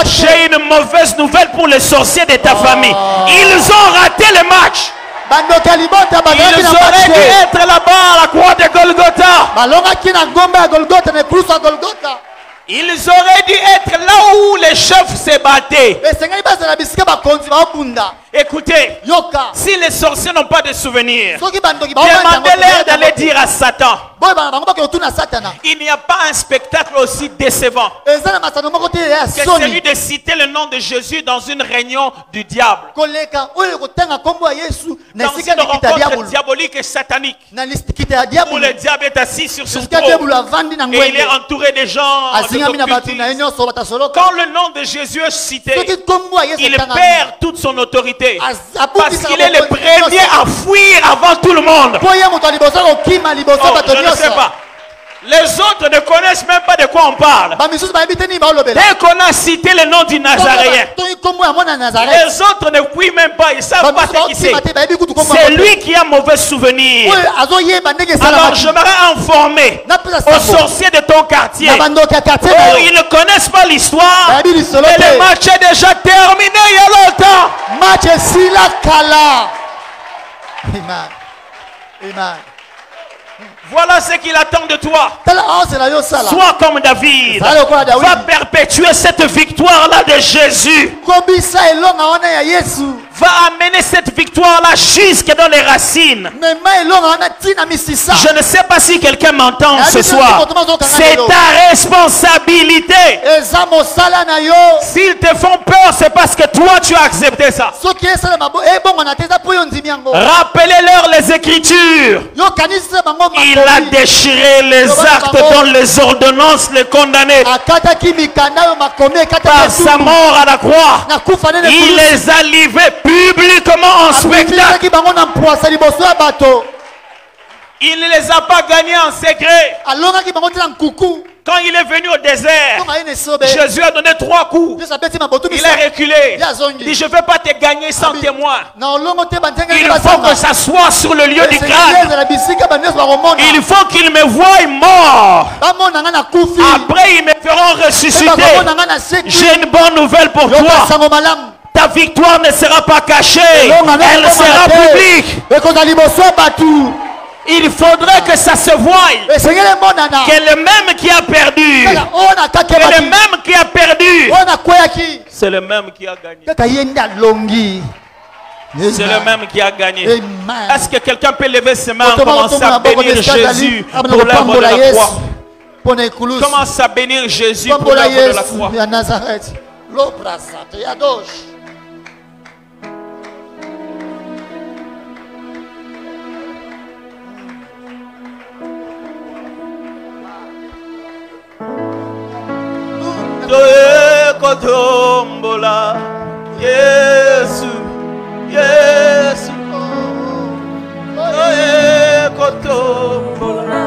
J'ai une mauvaise nouvelle pour les sorciers de ta famille. Ils ont raté le match. Ils auraient dû être là-bas à la croix de Golgotha. Ils auraient dû être là où les chefs se battaient. Écoutez, si les sorciers n'ont pas de souvenirs, demandez-leur d'aller dire à Satan. Il n'y a pas un spectacle aussi décevant que celui de citer le nom de Jésus dans une réunion du diable, dans une rencontre diabolique et satanique, où le diable est assis sur son trône et il est entouré des gens de quand le nom de Jésus est cité, il perd toute son autorité parce qu'il est le premier à fuir avant tout le monde. Je ne sais pas. Les autres ne connaissent même pas de quoi on parle. Dès qu'on a cité le nom du Nazaréen, les autres ne fuient même pas. Ils ne savent pas ce qui c'est. C'est lui qui a mauvais souvenir. Alors j'aimerais informer aux sorciers de ton quartier. Ils ne connaissent pas l'histoire. Et le match est déjà terminé il y a longtemps. Amen. Voilà ce qu'il attend de toi. Sois comme David. Va perpétuer cette victoire-là de Jésus. Va amener cette victoire-là jusque dans les racines. Je ne sais pas si quelqu'un m'entend ce soir. C'est ta responsabilité. S'ils te font peur, c'est parce que toi tu as accepté ça. Rappelez-leur les Écritures. Il a déchiré les actes dont les ordonnances les condamnaient. Par sa mort à la croix, il les a livrés publiquement en spectacle. Il ne les a pas gagnés en secret. Quand il est venu au désert, Jésus a donné 3 coups. Il a reculé. Il dit, je ne vais pas te gagner sans témoin. Il faut que ça soit sur le lieu du crâne. Il faut qu'ils me voient mort. Après, ils me feront ressusciter. J'ai une bonne nouvelle pour toi. Ta victoire ne sera pas cachée. Elle sera publique. Il faudrait que ça se voie. Que le même qui a perdu, c'est le même qui a gagné. C'est le même qui a gagné. Est-ce que quelqu'un peut lever ses mains et commencer à bénir Jésus pour l'œuvre de la croix? Commence à bénir Jésus pour l'œuvre de la croix. Toe kotombola Yesu Yesu Toe kotombola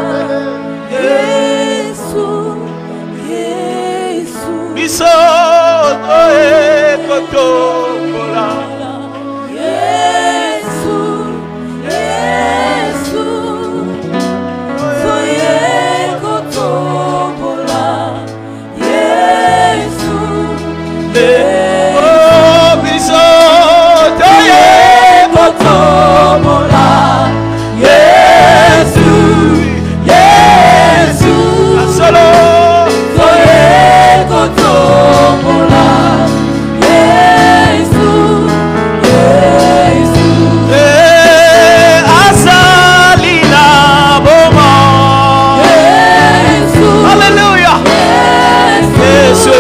Yesu Yesu Biso toe kotombola Yesu Yesu Toe kotombola Oh, biso toye kotomola Yesu, Yesu Asolo toye kotomola Yesu, Yesu Asalina boma Yesu Hallelujah Yesu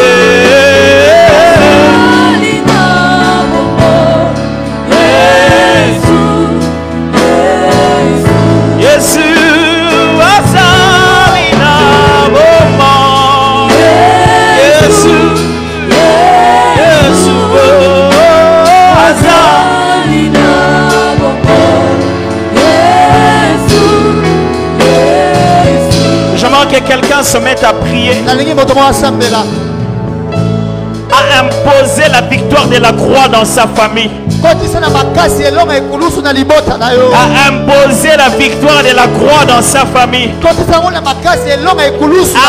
que quelqu'un se mette à prier, à imposé la victoire de la croix dans sa famille. A imposé la victoire de la croix dans sa famille.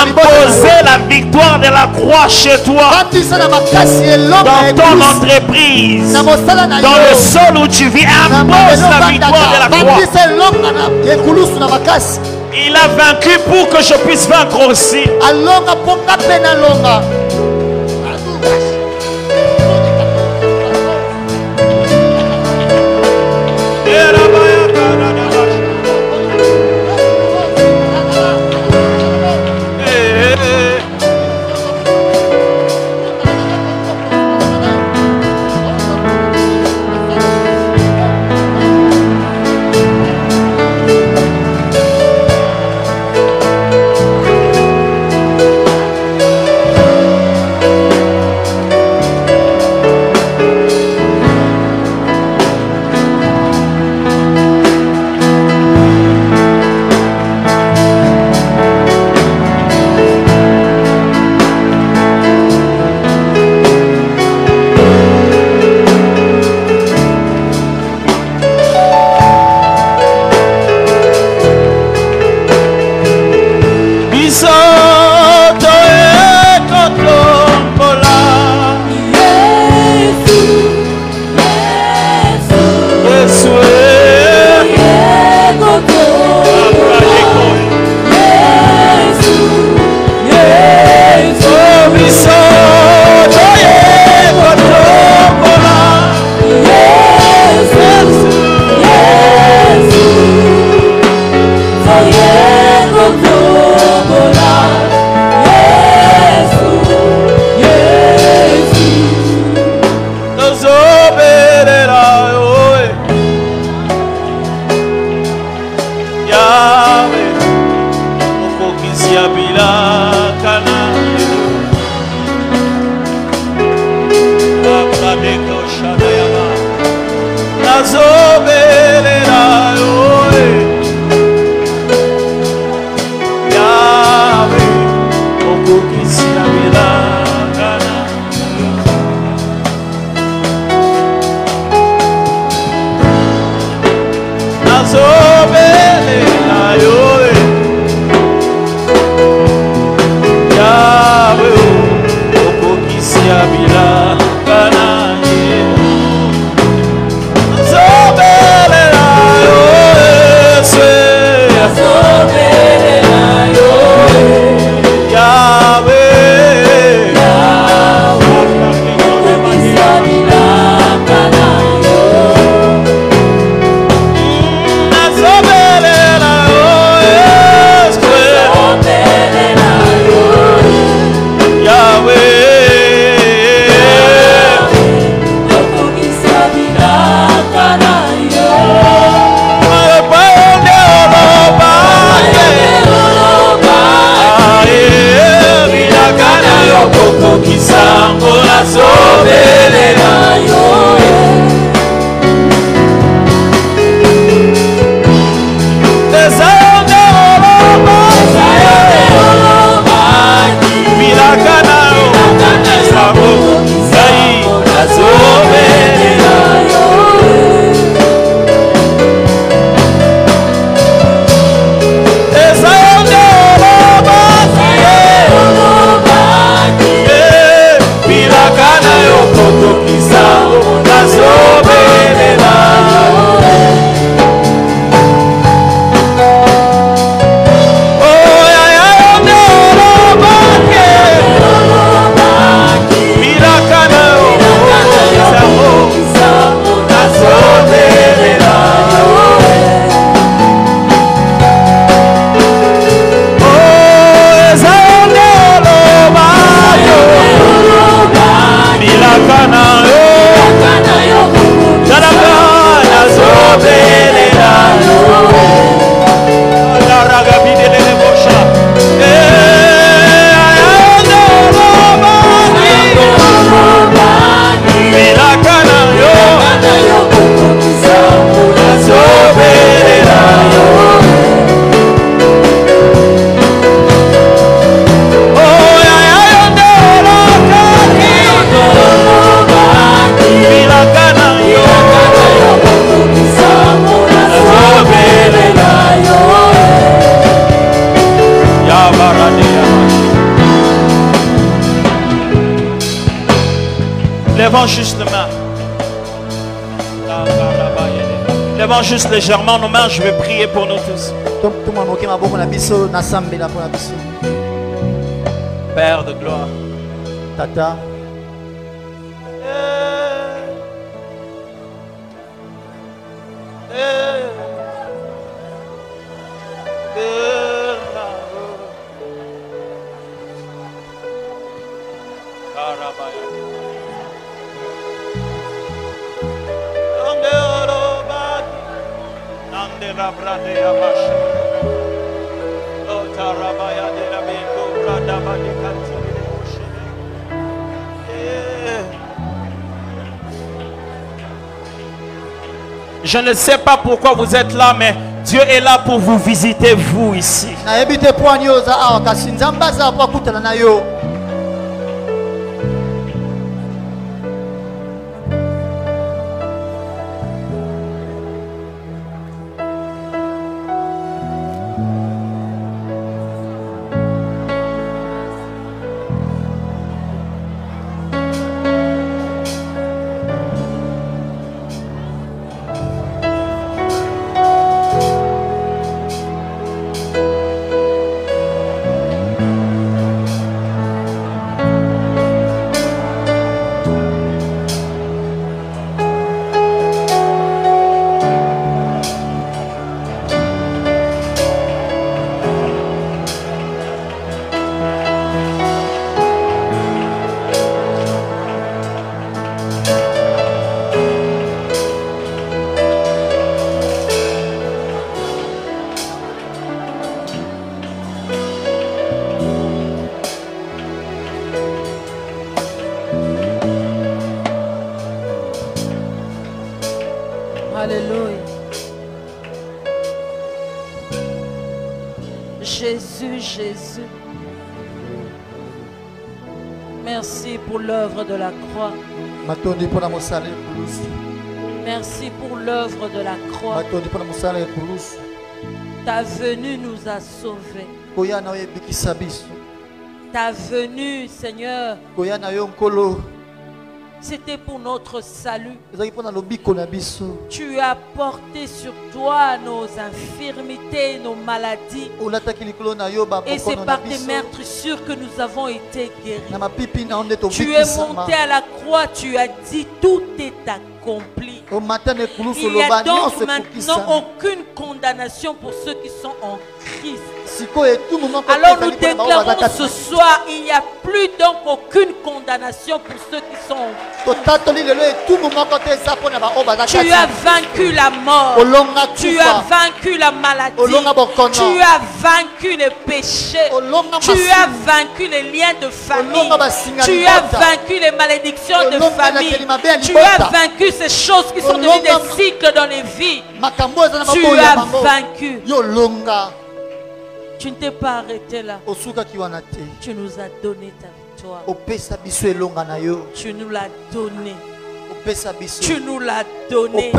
Imposer la victoire de la croix chez toi, dans ton entreprise, dans le sol où tu vis. Impose la victoire de la croix. Il a vaincu pour que je puisse vaincre aussi. Levons juste les mains. Levons juste légèrement nos mains. Je vais prier pour nous tous. Père de gloire. Tata. Je ne sais pas pourquoi vous êtes là, mais Dieu est là pour vous visiter, vous ici. Alléluia. Jésus, Jésus. Merci pour l'œuvre de la croix. Merci pour l'œuvre de la croix. Ta venue nous a sauvés. Ta venue, Seigneur, c'était pour notre salut. Tu as porté sur toi nos infirmités, nos maladies. Et c'est par tes meurtrissures que nous avons été guéris. Tu es monté à la croix, tu as dit tout est accompli. Il n'y a donc maintenant aucune condamnation pour ceux qui sont en Christ. Alors nous déclarons ce soir, il n'y a plus donc aucune condamnation pour ceux qui sont en Christ. Tu as vaincu la mort. Tu as vaincu la maladie. Tu as vaincu les péchés. Tu as vaincu les liens de famille. Tu as vaincu les malédictions de famille. Tu as vaincu ces choses qui sont devenues des cycles dans les vies. Tu as vaincu. Tu ne t'es pas arrêté là. Tu nous as donné ta victoire. Tu nous l'as donné. Tu nous l'as donné.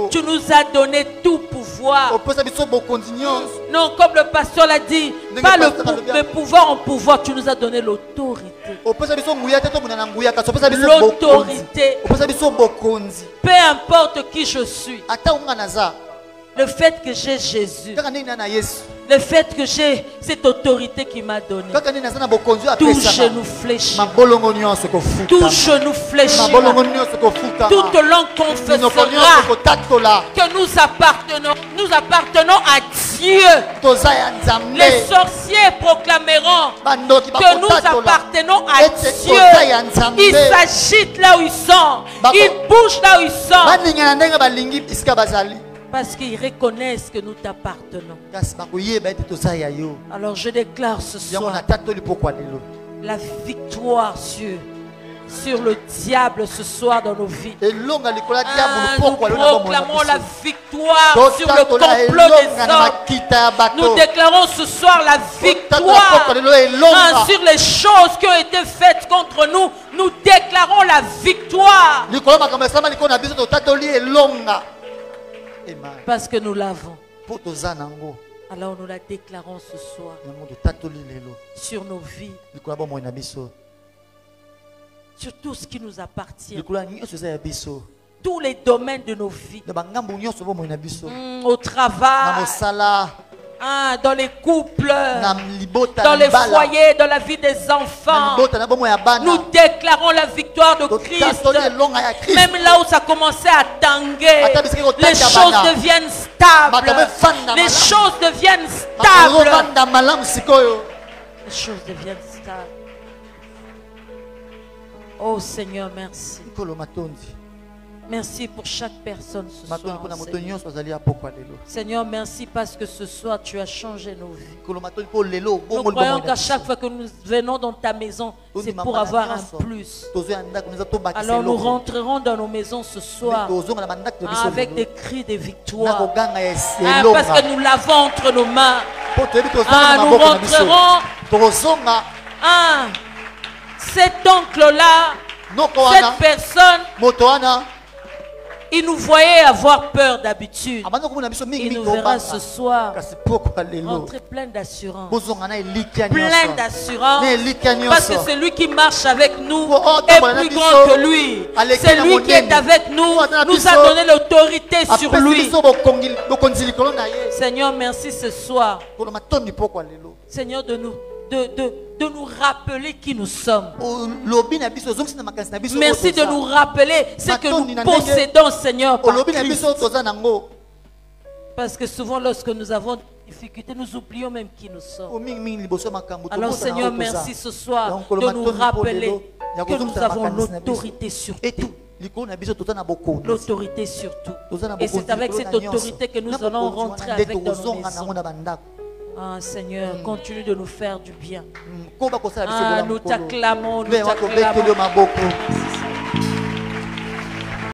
Tu nous as donné tout pouvoir. Non, comme le pasteur l'a dit, pas le pouvoir en pouvoir, tu nous as donné l'autorité. L'autorité. Peu importe qui je suis. Le fait que j'ai Jésus, le fait que j'ai cette autorité qui m'a donné, tout genou fléchira, tout genou fléchira, toute langue confessera que nous appartenons à Dieu. Les sorciers proclameront que nous appartenons à Dieu. Ils s'agitent là où ils sont, ils bougent là où ils sont, parce qu'ils reconnaissent que nous t'appartenons. Alors je déclare ce soir la victoire sur le diable ce soir dans nos vies. Nous proclamons la victoire sur le complot des hommes. Nous déclarons ce soir la victoire sur les choses qui ont été faites contre nous. Nous déclarons la victoire. Parce que nous l'avons. Alors nous la déclarons ce soir sur nos vies, sur tout ce qui nous appartient. Tous les domaines de nos vies. Au travail. Dans les couples, dans les foyers, dans la vie des enfants. Nous déclarons la victoire de Christ. Même là où ça commençait à tanguer, les choses deviennent stables. Les choses deviennent stables. Les choses deviennent stables. Oh Seigneur, merci. Merci pour chaque personne ce soir. Seigneur, merci parce que ce soir tu as changé nos vies. Nous croyons qu'à chaque fois que nous venons dans ta maison, c'est pour avoir un plus. Alors nous rentrerons dans nos maisons ce soir avec des cris de victoire. Parce que nous l'avons entre nos mains. Nous rentrerons. Cet oncle-là, cette personne, il nous voyait avoir peur d'habitude. Il nous verra ce soir rentrer plein d'assurance. Plein d'assurance. Parce que celui qui marche avec nous est plus grand que lui. Celui qui est avec nous nous a donné l'autorité sur lui. Seigneur, merci ce soir. Seigneur, de nous rappeler qui nous sommes. Merci de nous rappeler ce que nous possédons, Seigneur, par Christ. Parce que souvent, lorsque nous avons des difficultés, nous oublions même qui nous sommes. Alors, Seigneur, merci ce soir de nous rappeler que nous avons l'autorité sur tout. L'autorité sur tout. Et c'est avec cette autorité que nous allons rentrer avec dans nos maisons. Ah Seigneur, continue de nous faire du bien. Nous t'acclamons, nous t'acclamons.